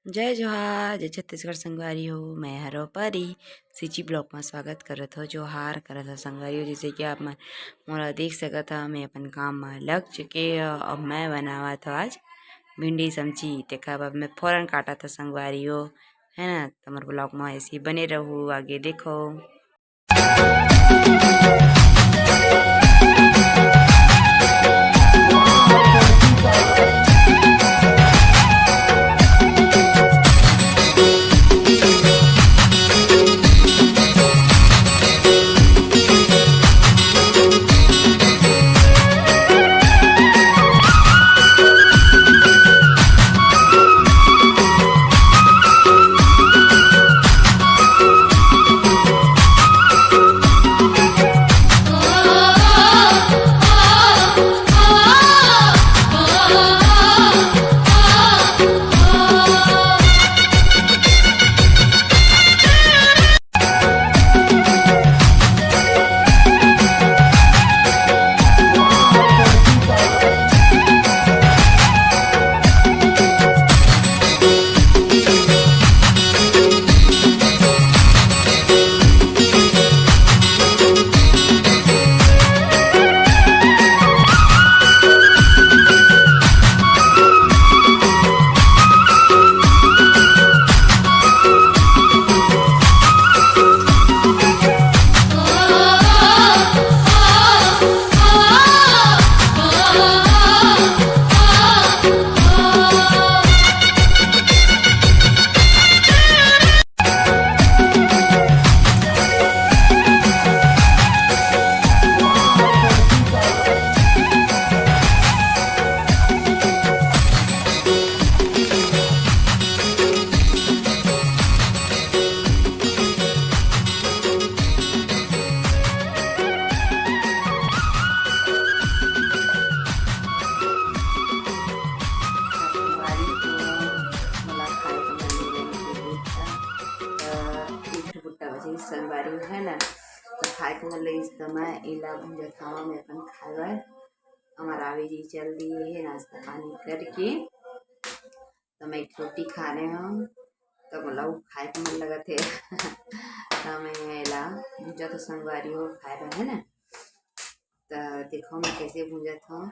जय जोहार जय छत्तीसगढ़ संगवारी हो। मैं हरो परी सिची ब्लॉक में स्वागत करत हो। जोहार करत हो संगवारी हो। जैसे कि आप मन मोला देख सकत हो, मैं अपन काम में लग चुके हो। अब मैं बनावत हो आज भिंडी सब्जी। तेखा अब मैं फ़ौरन काटत हो संगवारी हो, है ना। तुम्हारे ब्लॉग में ऐसे ही बने रहो, आगे देखो। संगवारी है ना, तो खाए के मन लगिस तो मैं इला भुंजा खावा में अपन खाए बर हमार आवे जी चल दिए है। नाश्ता पानी करके तो मैं एक रोटी खा रहे हूँ, तो मोला खाए के मन लगा थे तो मैं इला भुंजा तो संगवारी हो खाए बर है ना। तो देखो मैं कैसे भुंजत हूँ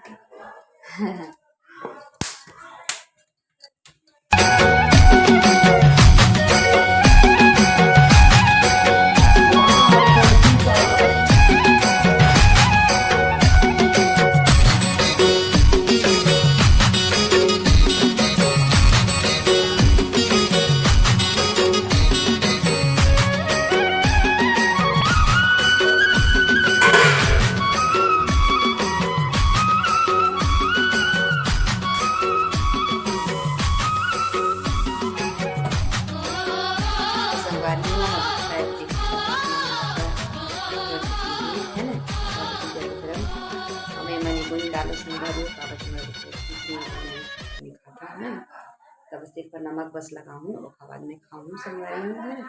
तब सिर पर नमक बस लगाऊं और बाद में खाऊं संगवारी में।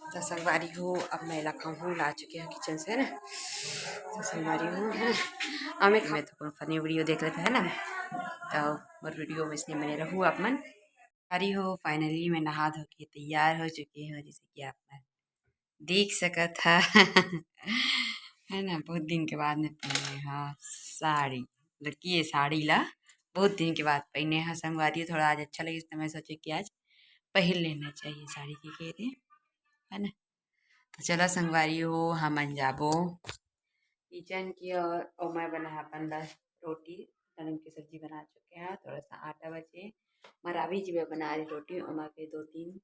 तो संगवारी हो, अब मैं लखाऊँ ला चुके हैं किचन से ना। तो संगवारी हो है ना, हमें मैं तो फनी वीडियो देख लेते है ना, तो और वीडियो में इसलिए मैंने रहूँ आप मन सारी हो। फाइनली मैं नहा धो के तैयार हो चुकी हूँ, जैसे कि आप मन देख सका था है ना। बहुत दिन के बाद में पहने हाँ साड़ी, लड़की ये साड़ी ला बहुत दिन के बाद पहने हाँ संगवारी। थोड़ा आज अच्छा लगे तो मैं सोचे कि आज पहन लेना चाहिए साड़ी के कहते है ना। तो चलो संगवारी हो हम जाबो किचन की और मैं बना अपन रोटी कलम की सब्जी बना चुके हैं। थोड़ा सा आटा बचे मरावी जी में बना रही रोटी, उमा के 2-3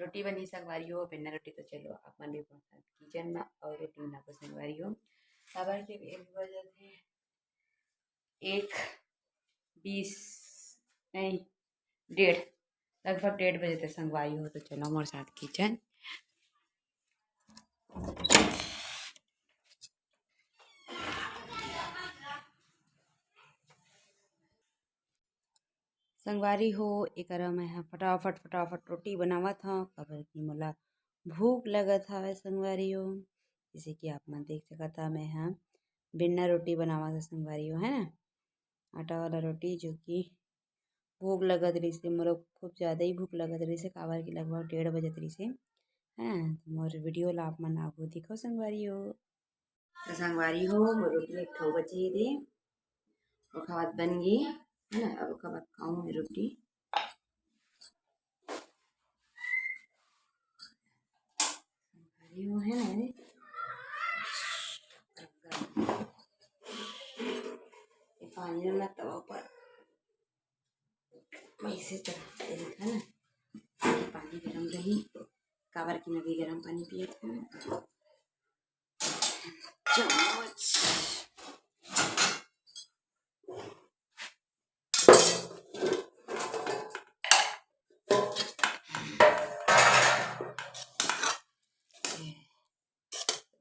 रोटी बनी संगवारी हो। बिना रोटी तो चलो अपन भी किचन में और रोटी बना को संगवारी हो। खबर के 1 बजे थे 1:20 नहीं 1:30 लगभग 1:30 बजे तक संगवारी हो। तो चलो हमारे साथ किचन संगवारी हो एकरा मैं हा फटाफट फटाफट रोटी बनावत हूँ काबर की मोला भूख लगत हवे संगवारी हो। जैसे कि आप मन देख सकत हा मैं हा बिन्ना रोटी बनावत हूँ संगवारी हो, है ना, आटा वाला रोटी जो कि भूख लगत रही से मोला खूब ज़्यादा ही भूख लगत रही से काबर की लगभग 1:30 बजत रही से, है तो मोर वीडियो ला आप मन आघु दिखो संगवारी हो। तो संगवारी हो मोर रोटी एक ठो बचे दे ओखर बाद बन गई, है ना। अब ओखर बाद खाऊं मैं रोटी। संगवारी हो, है ना, ये पानी ना तवा पर वैसे चढ़ा दे, है ना, पानी गरम रही काबर की मैं भी गरम पानी पिए थे। चम्मच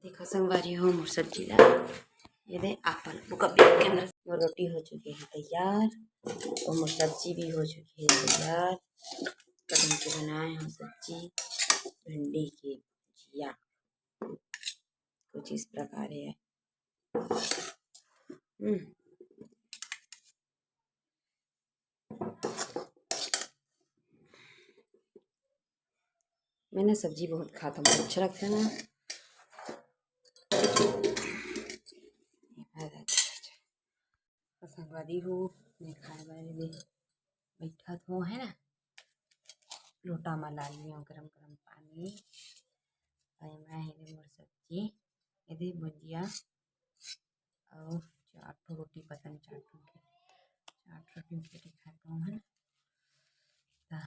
देखो संगवारी हो मोर सब्जी ला ये दे आपन बुका के अंदर मोर रोटी हो चुकी है तैयार और मोर सब्जी भी हो चुकी है तैयार। कटन के बनाए हम सब्जी भिंडी की भुजिया कुछ इस प्रकार है। मैंने सब्जी बहुत खाता हूँ, अच्छा लगता है ना। संगवारी हो मैं खाए वाले दे बैठा तो है ना, लोटा में ला लियो गरम गरम पानी मैं हे मोर सब्जी ये भुजिया और 4 ठो रोटी पसंद 4 रोटी खाता हूँ, है ना।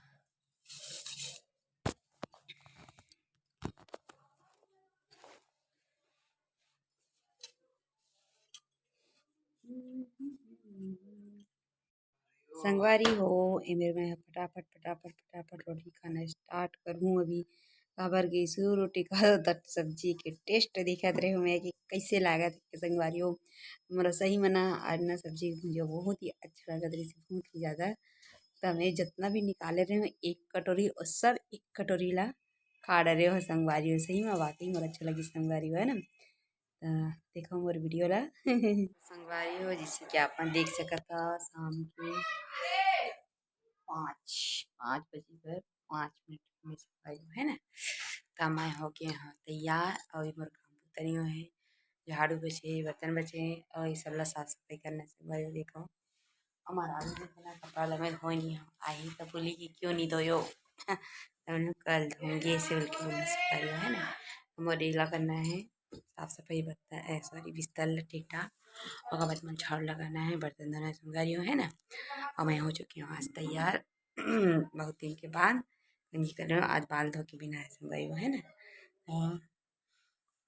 संगवारी हो एमेर मैं फटाफट फटाफट फटाफट रोटी खाना स्टार्ट करूँ अभी काबर के सु रोटी खा तक सब्जी के टेस्ट दिखत रहे मैं कि कैसे लागत है संगवारी हो। मोला सही मना आज ना सब्जी मुझे बहुत ही अच्छा लगत रही बहुत ही ज़्यादा। तो मैं जितना भी निकाले रहे हूँ एक कटोरी और सब एक कटोरी ला खा रहे हो संगवारी हो। सही में वाकई मोला अच्छा लगी संगवारी हो, है ना। देखो मोर वीडियो ला संगवारी हो जैसे कि आप देख सकता शाम के 5 बजे पर 5 मिनट में संगवारी हो, है ना। तो मैं हो गया हाँ तैयार और मोर काम तनी है झाड़ू बचे बर्तन बचे और ये सब ला साफ सफाई करना संगवारी हो। देखो हमारा आलू देखना कपड़ा ला मैं धोई नहीं हूँ आई तो बोली कि क्यों नहीं धोयो तो कल धोंगे ऐसे बोल के बोली संगवारी हो, है ना। मोर ला करना है साफ सफाई बर्तन सॉरी बिस्तर ठीक ठाक और बाद में झाड़ू लगाना है बर्तन धोना संगवारी हो, है ना। और मैं हो चुकी हूँ आज तैयार बहुत दिन के बाद गंजी कर रही हूँ आज बाल धो के बिना है संगवारी हो, है ना। और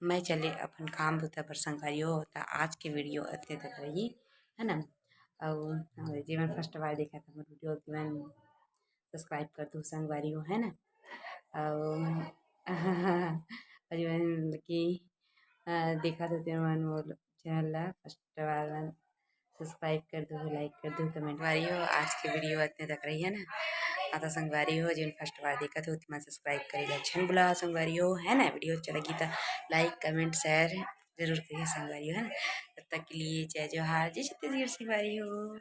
मैं चले अपन काम बुता पर संगवारी हो होता आज के वीडियो अत्ते तक रही, है ना। और जीवन फर्स्ट बार देखा था मेरे वीडियो जीवन सब्सक्राइब कर दो संगवारी हो, है ना। और जीवन की देखा तो जीवन वो चैनल ला फर्स्ट बार सब्सक्राइब कर दो लाइक कर दो कमेंट वारी हो। आज की वीडियो इतने तक रही है ना। आता संगवारी हो जिन फर्स्ट बार देखा तो उतना सब्सक्राइब करेगा छन बुला संगवारी हो, है ना। वीडियो अच्छा लगी तो लाइक कमेंट शेयर जरूर करिए संगवारी हो, है ना। तब तक के लिए जय जोहार जय छत्तीसगढ़ संगवारी हो।